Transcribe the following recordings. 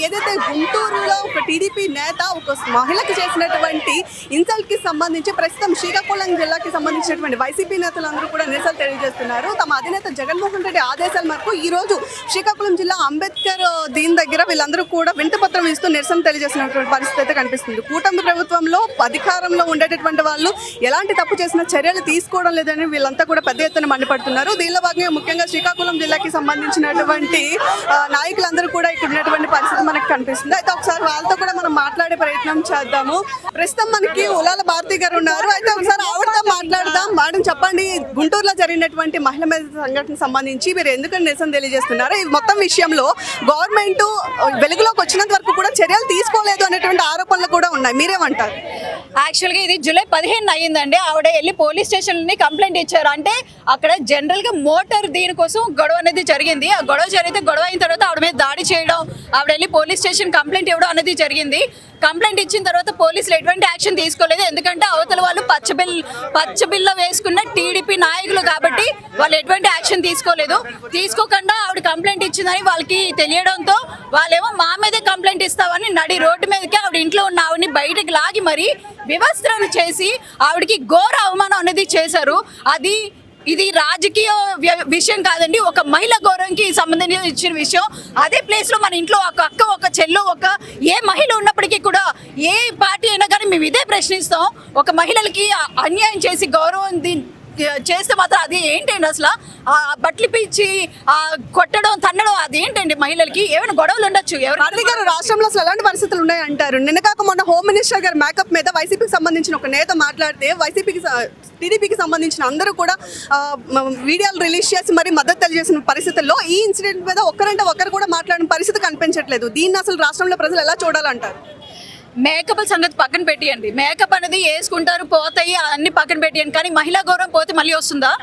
ఏదైతే గుంటూరులో ఒక టీడీపీ నేత ఒక మహిళకి చేసినటువంటి ఇన్సల్ట్కి సంబంధించి ప్రస్తుతం శ్రీకాకుళం జిల్లాకి సంబంధించినటువంటి వైసీపీ నేతలందరూ కూడా నిరసనలు తెలియజేస్తున్నారు. తమ అధినేత జగన్మోహన్ రెడ్డి ఆదేశాల మేరకు ఈ రోజు శ్రీకాకుళం జిల్లా అంబేద్కర్ దీని దగ్గర వీళ్ళందరూ కూడా వింతపత్రం ఇస్తూ నిరసన తెలియజేస్తున్నటువంటి పరిస్థితి అయితే కనిపిస్తుంది. కూటమి ప్రభుత్వంలో అధికారంలో ఉండేటటువంటి వాళ్ళు ఎలాంటి తప్పు చేసినా చర్యలు తీసుకోవడం లేదని వీళ్ళంతా కూడా పెద్ద ఎత్తున మండిపడుతున్నారు. దీనిలో భాగంగా ముఖ్యంగా శ్రీకాకుళం జిల్లాకి సంబంధించినటువంటి నాయకులందరూ కూడా ఇక్కడ ఉన్నటువంటి పరిస్థితి మనకు కనిపిస్తుంది. అయితే ఒకసారి వాళ్ళతో కూడా మనం మాట్లాడే ప్రయత్నం చేద్దాము. ప్రస్తుతం మనకి ఉలాల భారతి గారు ఉన్నారు. అయితే ఒకసారి ఆవిడతో మాట్లాడదాం. మేడం చెప్పండి, గుంటూరులో జరిగినటువంటి మహిళ మీద సంఘటనకు సంబంధించి మీరు ఎందుకని నిరసన తెలియజేస్తున్నారు? ఈ మొత్తం విషయంలో గవర్నమెంట్ వెలుగులోకి వచ్చినంత వరకు కూడా చర్యలు తీసుకోలేదు అనేటువంటి ఆరోపణలు కూడా ఉన్నాయి. మీరేమంటారు? యాక్చువల్గా ఇది జూలై 15 అయ్యిందండి. ఆవిడ వెళ్ళి పోలీస్ స్టేషన్ని కంప్లైంట్ ఇచ్చారు. అంటే అక్కడ జనరల్గా మోటార్ దీనికోసం గొడవ అనేది జరిగింది. ఆ గొడవ జరిగితే గొడవ అయిన తర్వాత ఆవిడ మీద దాడి చేయడం, ఆవిడ వెళ్ళి పోలీస్ స్టేషన్ కంప్లైంట్ ఇవ్వడం అనేది జరిగింది. కంప్లైంట్ ఇచ్చిన తర్వాత పోలీసులు ఎటువంటి యాక్షన్ తీసుకోలేదు. ఎందుకంటే అవతల వాళ్ళు పచ్చబిల్ల వేసుకున్న టీడీపీ నాయకులు కాబట్టి వాళ్ళు ఎటువంటి యాక్షన్ తీసుకోకుండా ఆవిడ కంప్లైంట్ ఇచ్చిందని వాళ్ళకి తెలియడంతో వాళ్ళేమో మా మీదే కంప్లైంట్ ఇస్తామని నడి రోడ్డు మీదకి ఆవిడ ఇంట్లో ఉన్న ఆవిడని బయటకు లాగి మరీ వివస్త్రను చేసి ఆవిడకి ఘోర అవమానం అనేది చేశారు. ఇది రాజకీయ విషయం కాదండి, ఒక మహిళ గౌరవంకి సంబంధించిన విషయం. అదే ప్లేస్ లో మన ఇంట్లో ఒక అక్క, ఒక చెల్లు, ఏ మహిళ ఉన్నప్పటికీ కూడా ఏ పార్టీ అయినా కానీ మేము ఇదే ప్రశ్నిస్తాం. ఒక మహిళలకి అన్యాయం చేసి గౌరవం చేస్తే మాత్రం అది ఏంటండి? అసలు బట్టలు పిచ్చి కొట్టడం, తన్నడం అది ఏంటండి? మహిళలకి ఏమైనా గొడవలు ఉండొచ్చు. గారు రాష్ట్రంలో అసలు ఎలాంటి పరిస్థితులు ఉన్నాయంటారు? నిన్న కాక మొన్న హోమ్ మినిస్టర్ గారి మేకప్ మీద వైసీపీకి సంబంధించిన ఒక నేత మాట్లాడితే టీడీపీకి సంబంధించిన అందరూ కూడా వీడియోలు రిలీజ్ చేసి మరి మద్దతు తెలియజేసిన పరిస్థితుల్లో ఈ ఇన్సిడెంట్ మీద ఒకరంటే ఒకరు కూడా మాట్లాడిన పరిస్థితి కనిపించట్లేదు. దీన్ని అసలు రాష్ట్రంలో ప్రజలు ఎలా చూడాలంటారు? మేకప్ సంగతి పక్కన పెట్టియండి. మేకప్ అనేది వేసుకుంటారు, పోతాయి, అన్ని పక్కన పెట్టియండి. కానీ మహిళా గౌరవం పోతే మళ్ళీ వస్తుందా?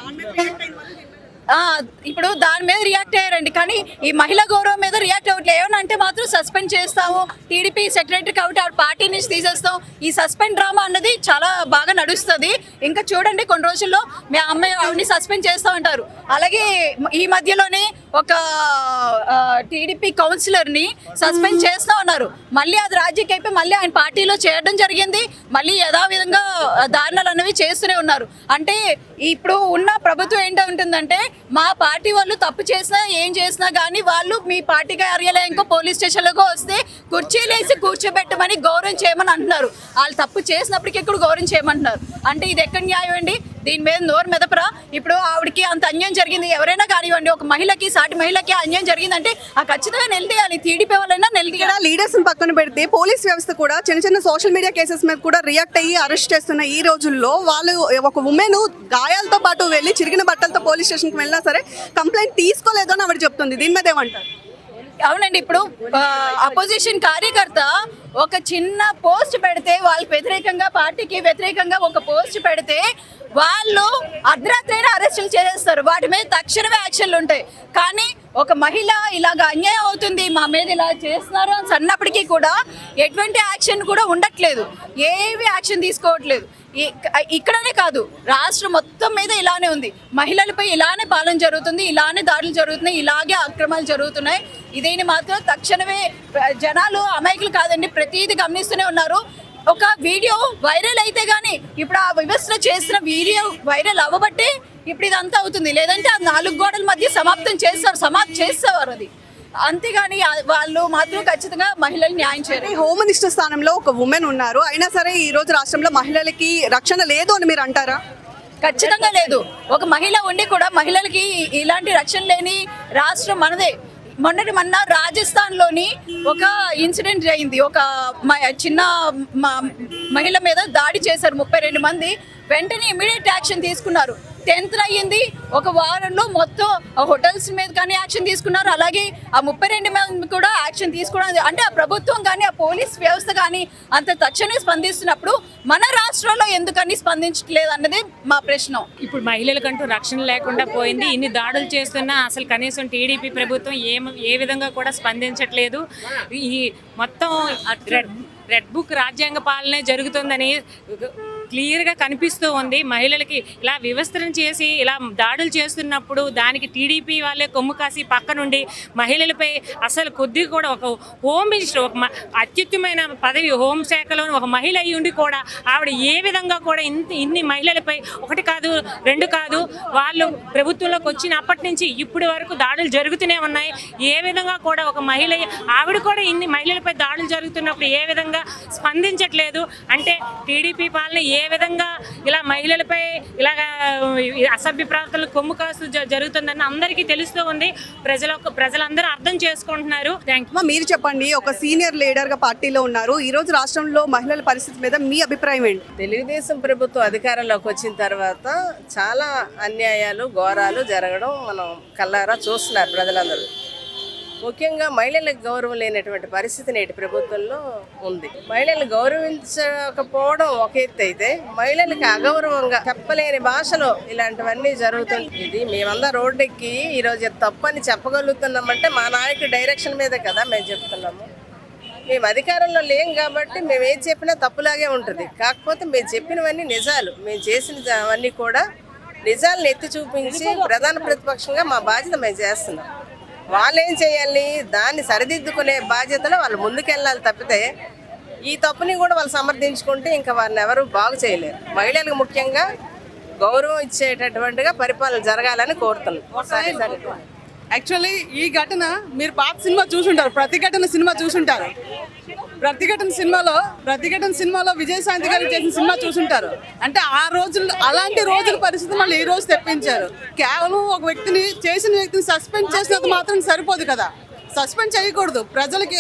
ఇప్పుడు దాని మీద రియాక్ట్ అయ్యారండి. కానీ ఈ మహిళా గౌరవం మీద రియాక్ట్ అవ్వట్లేదు. ఏమన్నా అంటే మాత్రం సస్పెండ్ చేస్తాము, టీడీపీ సెక్రటరీ కాబట్టి ఆవిడ పార్టీ నుంచి తీసేస్తాం. ఈ సస్పెండ్ డ్రామా అన్నది చాలా బాగా నడుస్తుంది. ఇంకా చూడండి, కొన్ని రోజుల్లో మీ అమ్మాయి ఆవిడని సస్పెండ్ చేస్తూ ఉంటారు. అలాగే ఈ మధ్యలోనే ఒక టీడీపీ కౌన్సిలర్ని సస్పెండ్ చేస్తూ ఉన్నారు. మళ్ళీ అది రాజకీయ అయిపోయి మళ్ళీ ఆయన పార్టీలో చేరడం జరిగింది. మళ్ళీ యథావిధంగా దారుణాలు అనేవి చేస్తూనే ఉన్నారు. అంటే ఇప్పుడు ఉన్న ప్రభుత్వం ఏంటంటుందంటే, మా పార్టీ వాళ్ళు తప్పు చేసినా ఏం చేసినా కానీ వాళ్ళు మీ పార్టీ కార్యాలయంకో పోలీస్ స్టేషన్లకు వస్తే కుర్చీలేసి కూర్చోబెట్టమని గౌరవం చేయమని అంటున్నారు. వాళ్ళు తప్పు చేసినప్పటికీ కూడా గౌరవం చేయమంటున్నారు. అంటే ఇది ఎక్కడ న్యాయం అండి? దీని మీద నోరు మెదపరా? ఇప్పుడు ఆవిడకి అంత అన్యాయం జరిగింది, ఎవరైనా కానివ్వండి, ఒక మహిళకి సాటి మహిళకి అన్యాయం జరిగిందంటే ఖచ్చితంగా నిలదీయాలి. టీడీపీ వాళ్ళైనా నిలదీయాలి. లీడర్స్ పక్కన పెడితే పోలీస్ వ్యవస్థ కూడా చిన్న సోషల్ మీడియా కేసెస్ మీద కూడా రియాక్ట్ అయ్యి అరెస్ట్ చేస్తున్న ఈ రోజుల్లో వాళ్ళు ఒక ఉమెన్ గాయాలతో పాటు వెళ్ళి చిరిగిన బట్టలతో పోలీస్ స్టేషన్కి వెళ్ళినా సరే కంప్లైంట్ తీసుకోలేదు అని ఆవిడ చెప్తుంది. దీని మీద ఏమంటారు? అవునండి, ఇప్పుడు అపోజిషన్ కార్యకర్త ఒక చిన్న పోస్ట్ పెడితే, వాళ్ళకి వ్యతిరేకంగా, పార్టీకి వ్యతిరేకంగా ఒక పోస్ట్ పెడితే వాళ్ళు అర్ధరాత్రైనా అరెస్టులు చేసేస్తారు. వాటి మీద తక్షణమే యాక్షన్లు ఉంటాయి. కానీ ఒక మహిళ ఇలాగ అన్యాయం అవుతుంది, మా మీద ఇలా చేస్తున్నారు అని అన్నప్పటికీ కూడా ఎటువంటి యాక్షన్ కూడా ఉండట్లేదు. ఏవి యాక్షన్ తీసుకోవట్లేదు. ఇక్కడనే కాదు, రాష్ట్రం మొత్తం మీద ఇలానే ఉంది. మహిళలపై ఇలానే పాలన జరుగుతుంది, ఇలానే దాడులు జరుగుతున్నాయి, ఇలాగే అక్రమాలు జరుగుతున్నాయి. ఇదేని మాత్రం తక్షణమే జనాలు అమాయకులు కాదండి, ప్రతిదీ గమనిస్తూనే ఉన్నారు. ఒక వీడియో వైరల్ అయితే కానీ ఇప్పుడు ఆ వ్యవస్థ చేసిన వీడియో వైరల్ అవ్వబట్టే ఇప్పుడు ఇదంతా అవుతుంది. లేదంటే ఆ 4 గోడల మధ్య సమాప్తం చేసేవారు అది. అంతేగాని వాళ్ళు మాత్రం ఖచ్చితంగా మహిళలు న్యాయం చేయాలి. హోమ్ మినిస్టర్ స్థానంలో ఒక ఉమెన్ ఉన్నారు, అయినా సరే ఈ రోజు రాష్ట్రంలో మహిళలకి రక్షణ లేదు అని మీరు అంటారా? ఖచ్చితంగా లేదు. ఒక మహిళ ఉండి కూడా మహిళలకి ఇలాంటి రక్షణ లేని రాష్ట్రం మనదే. మొన్న రాజస్థాన్లోని ఒక ఇన్సిడెంట్ అయింది. ఒక చిన్న మహిళ మీద దాడి చేశారు 32 మంది. వెంటనే ఇమీడియట్ యాక్షన్ తీసుకున్నారు. 10th అయ్యింది, ఒక వారంలో మొత్తం హోటల్స్ మీద కానీ యాక్షన్ తీసుకున్నారు. అలాగే ఆ 32 మంది కూడా యాక్షన్ తీసుకోవడం. అంటే ఆ ప్రభుత్వం కానీ ఆ పోలీస్ వ్యవస్థ కానీ అంత తక్షణమే స్పందిస్తున్నప్పుడు మన రాష్ట్రంలో ఎందుకని స్పందించట్లేదు అన్నది మా ప్రశ్న. ఇప్పుడు మహిళలకంటూ రక్షణ లేకుండా పోయింది. ఇన్ని దాడులు చేస్తున్నా అసలు కనీసం టీడీపీ ప్రభుత్వం ఏ విధంగా కూడా స్పందించట్లేదు. ఈ మొత్తం రెడ్ బుక్ రాజ్యాంగ పాలనే జరుగుతుందని క్లియర్గా కనిపిస్తూ ఉంది. మహిళలకి ఇలా వివస్త్రణ చేసి ఇలా దాడులు చేస్తున్నప్పుడు దానికి టీడీపీ వాళ్ళే కొమ్ము కాసి పక్క నుండి మహిళలపై అసలు కొద్దిగా కూడా ఒక హోమ్ మినిస్టర్ ఒక అత్యుత్తమైన పదవి హోంశాఖలోని ఒక మహిళ అయ్యి ఉండి కూడా ఆవిడ ఏ విధంగా కూడా ఇన్ని మహిళలపై ఒకటి కాదు రెండు కాదు వాళ్ళు ప్రభుత్వంలోకి వచ్చినప్పటి నుంచి ఇప్పటి వరకు దాడులు జరుగుతూనే ఉన్నాయి. ఏ విధంగా కూడా ఒక మహిళ ఆవిడ కూడా ఇన్ని మహిళలపై దాడులు జరుగుతున్నప్పుడు ఏ విధంగా స్పందించట్లేదు. అంటే టీడీపీ పాలన ఏ విధంగా ఇలా మహిళలపై ఇలాగా అసభ్య ప్రవర్తనలు కొమ్ము కాస్తూ జరుగుతుందని అందరికీ తెలుస్తూ ఉంది. ప్రజలందరూ అర్థం చేసుకుంటున్నారు. Thank you. మీరు చెప్పండి, ఒక సీనియర్ లీడర్ గా పార్టీలో ఉన్నారు. ఈ రోజు రాష్ట్రంలో మహిళల పరిస్థితి మీద మీ అభిప్రాయం ఏంటి? తెలుగుదేశం ప్రభుత్వం అధికారంలోకి వచ్చిన తర్వాత చాలా అన్యాయాలు ఘోరాలు జరగడం మనం కల్లారా చూస్తున్నారు ప్రజలందరూ. ముఖ్యంగా మహిళలకు గౌరవం లేనటువంటి పరిస్థితి నేటి ప్రభుత్వంలో ఉంది. మహిళలు గౌరవించకపోవడం ఒక ఎత్తు అయితే మహిళలకు అగౌరవంగా చెప్పలేని భాషలో ఇలాంటివన్నీ జరుగుతుంది. ఇది మేమందరం రోడ్డెక్కి ఈరోజు తప్పని చెప్పగలుగుతున్నామంటే మా నాయకుడి డైరెక్షన్ మీద కదా మేము చెప్తున్నాము. మేము అధికారంలో లేం కాబట్టి మేము ఏం చెప్పినా తప్పులాగే ఉంటుంది. కాకపోతే మేము చెప్పినవన్నీ నిజాలు, మేము చేసినవన్నీ కూడా నిజాలను ఎత్తి చూపించి ప్రధాన ప్రతిపక్షంగా మా బాధ్యత మేము చేస్తున్నాం. వాళ్ళు ఏం చేయాలి, దాన్ని సరిదిద్దుకునే బాధ్యతలో వాళ్ళు ముందుకెళ్ళాలి తప్పితే ఈ తప్పుని కూడా వాళ్ళు సమర్థించుకుంటే ఇంకా వారిని ఎవరు బాగు చేయలేరు. మహిళలకు ముఖ్యంగా గౌరవం ఇచ్చేటటువంటిగా పరిపాలన జరగాలని కోరుతున్నాం. సరే సరే. యాక్చువల్లీ ఈ ఘటన మీరు పాత సినిమా చూసుంటారు, ప్రతిఘటన సినిమా చూసుంటారు. ప్రతిఘటన సినిమాలో విజయశాంతి గారు చేసిన సినిమా చూసుంటారు. అంటే ఆ రోజుల్లో అలాంటి రోజుల పరిస్థితి మళ్ళీ ఈ రోజు తెప్పించారు. కేవలం ఒక వ్యక్తిని చేసిన వ్యక్తిని సస్పెండ్ చేసినంత మాత్రం సరిపోదు కదా, సస్పెండ్ చేయకూడదు. ప్రజలకి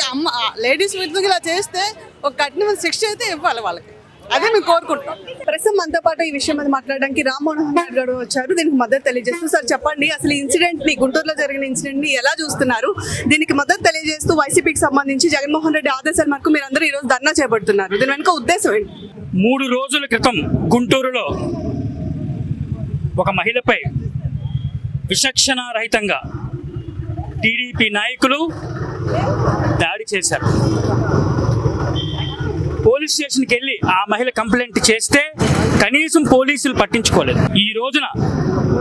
లేడీస్ విధంగా ఇలా చేస్తే ఒక కఠినమైన శిక్ష అయితే ఇవ్వాలి వాళ్ళకి. అదే మేము కోరుకుంటాం. ప్రస్తుతం మనతో పాటు ఈ విషయం మీద మాట్లాడడానికి రామ్మోహన్ నాయుడు గారు వచ్చారు. దీనికి మద్దతు తెలియజేస్తూ, సార్ చెప్పండి, అసలు ఇన్సిడెంట్ ని గుంటూరులో జరిగిన ఇన్సిడెంట్ ని ఎలా చూస్తున్నారు? దీనికి మద్దతు తెలియజేస్తూ వైసీపీకి సంబంధించి జగన్మోహన్ రెడ్డి ఆదేశాల మేరకు మీరందరూ ఈ రోజు ధర్నా చేపడుతున్నారు. దీని వెనుక ఉద్దేశం ఏంటి? 3 రోజుల క్రితం గుంటూరులో ఒక మహిళపై విచక్షణారహితంగా టీడీపీ నాయకులు దాడి చేశారు. పోలీస్ స్టేషన్కి వెళ్ళి ఆ మహిళ కంప్లైంట్ చేస్తే కనీసం పోలీసులు పట్టించుకోలేదు. ఈ రోజున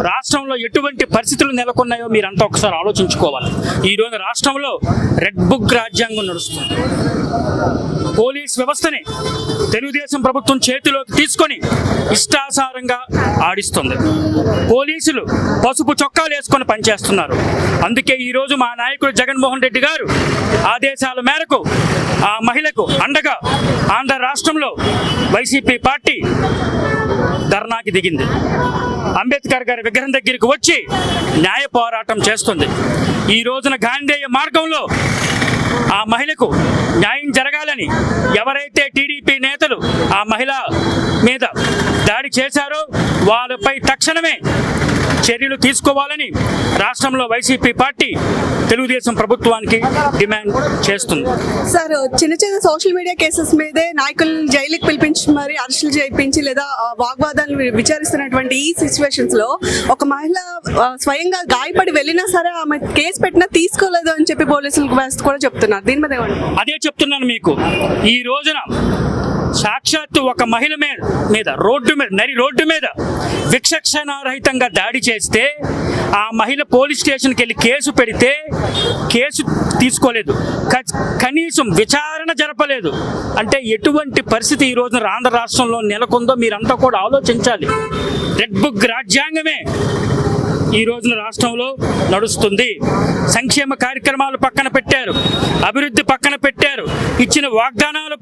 రాష్ట్రంలో ఎటువంటి పరిస్థితులు నెలకొన్నాయో మీరంతా ఒకసారి ఆలోచించుకోవాలి. ఈ రోజు రాష్ట్రంలో రెడ్ బుక్ రాజ్యాంగం నడుస్తుంది. పోలీస్ వ్యవస్థని తెలుగుదేశం ప్రభుత్వం చేతిలోకి తీసుకొని ఇష్టాసారంగా ఆడిస్తుంది. పోలీసులు పసుపు చొక్కాలు వేసుకొని పనిచేస్తున్నారు. అందుకే ఈరోజు మా నాయకుడు జగన్మోహన్ రెడ్డి గారు ఆదేశాల మేరకు ఆ మహిళకు అండగా ఆంధ్ర రాష్ట్రంలో వైసీపీ పార్టీ ధర్నాకి దిగింది. అంబేద్కర్ గారి విగ్రహం దగ్గరికి వచ్చి న్యాయ పోరాటం చేస్తుంది. ఈ రోజున గాంధేయ మార్గంలో ఆ మహిళకు న్యాయం జరగాలని ఎవరైతే టీడీపీ నేతలు ఆ మహిళ మీద దాడి చేశారో వాళ్ళపై తక్షణమే చర్యలు తీసుకోవాలని రాష్ట్రంలో వైసీపీ పార్టీ తెలుగుదేశం ప్రభుత్వానికి డిమాండ్ చేస్తుంది. సార్, చిన్న చిన్న సోషల్ మీడియా కేసెస్ మీదే నాయకులు జైలుకి పిలిపించి మరి అరెస్టులు చేయించి లేదా వాగ్వాదాలు విచారిస్తున్నటువంటి ఈ సిచ్యువేషన్స్ లో ఒక మహిళ స్వయంగా గాయపడి వెళ్ళినా సరే ఆమె కేసు పెట్టినా తీసుకోలేదు అని చెప్పి పోలీసులకు వ్యవస్థ కూడా చెప్తున్నారు. దీని మీద అదే చెప్తున్నాను మీకు. ఈ రోజున సాక్షాత్తు ఒక మహిళ మీద రోడ్డు మీద విచక్షణారహితంగా దాడి చేస్తే ఆ మహిళ పోలీస్ స్టేషన్కి వెళ్ళి కేసు పెడితే కేసు తీసుకోలేదు, కనీసం విచారణ జరపలేదు. అంటే ఎటువంటి పరిస్థితి ఈ రోజున ఆంధ్ర రాష్ట్రంలో నెలకొందో మీరంతా కూడా ఆలోచించాలి. రెడ్ బుక్ రాజ్యాంగమే ఈ రోజున రాష్ట్రంలో నడుస్తుంది. సంక్షేమ కార్యక్రమాలు పక్కన పెట్టారు, అభివృద్ధి పక్కన పెట్టారు, ఇచ్చిన వాగ్దానాలు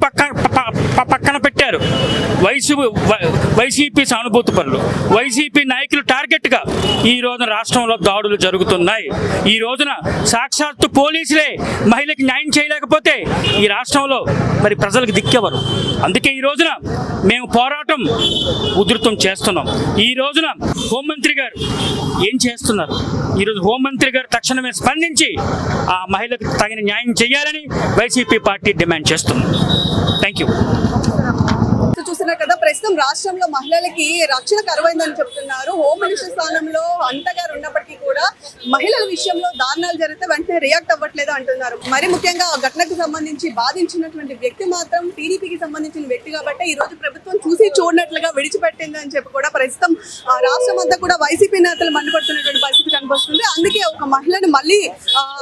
పక్కన పెట్టారు. వైసీపీ సానుభూతి పరులు, వైసీపీ నాయకులు టార్గెట్గా ఈ రోజున రాష్ట్రంలో దాడులు జరుగుతున్నాయి. ఈ రోజున సాక్షాత్తు పోలీసులే మహిళకి న్యాయం చేయలేకపోతే ఈ రాష్ట్రంలో మరి ప్రజలకు దిక్కెవరు? అందుకే ఈ రోజున మేము పోరాటం ఉధృతం చేస్తున్నాం. ఈ రోజున హోంమంత్రి గారు ఏం చేస్తున్నారు? ఈరోజు హోంమంత్రి గారు తక్షణమే స్పందించి ఆ మహిళకు తగిన న్యాయం చేయాలని వైసీపీ పార్టీ డిమాండ్ చేస్తుంది. Thank you. చూస్తున్నారు కదా, ప్రెస్ ప్రస్తుతం రాష్ట్రంలో మహిళలకి రక్షణ కరువైందని చెప్తున్నారు. హోమ్ మినిస్టర్ స్థానంలో అంతగారు ఉన్నప్పటికీ కూడా మహిళల విషయంలో దారుణాలు జరిగితే వెంటనే రియాక్ట్ అవ్వట్లేదు అంటున్నారు. మరి ముఖ్యంగా ఆ ఘటనకు సంబంధించి బాధించినటువంటి వ్యక్తి మాత్రం టీడీపీకి సంబంధించిన వ్యక్తి కాబట్టి ఈ రోజు ప్రభుత్వం చూసి చూడనట్లుగా విడిచిపెట్టింది అని చెప్పి కూడా ప్రస్తుతం రాష్ట్రం అంతా కూడా వైసీపీ నేతలు మండిపడుతున్నటువంటి పరిస్థితి కనిపిస్తుంది. అందుకే ఒక మహిళను మళ్ళీ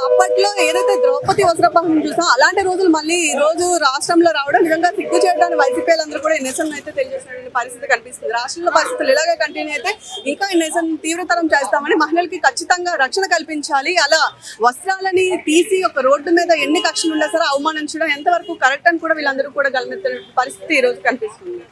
అప్పట్లో ఏదైతే ద్రౌపది వస్త్రాపహరణం చూసాం అలాంటి రోజులు మళ్ళీ ఈ రోజు రాష్ట్రంలో రావడం నిజంగా సిగ్గు చేయడానికి వైసీపీ అందరూ కూడా ఈ నిరసన అయితే తెలియజేసినటువంటి పరిస్థితి కనిపిస్తుంది. రాష్ట్రంలో పరిస్థితులు ఇలాగే కంటిన్యూ అయితే ఇంకా ఈ నిరసన తీవ్రతరం చేస్తామని, మహిళలకి ఖచ్చితంగా రక్షణ కల్పించాలి, అలా వస్త్రాలని తీసి ఒక రోడ్డు మీద ఎన్ని కక్షలు ఉన్నా సరే అవమానించడం ఎంతవరకు కరెక్ట్ అని కూడా వీళ్ళందరూ కూడా గమనిస్తున్న పరిస్థితి ఈ రోజు కనిపిస్తుంది.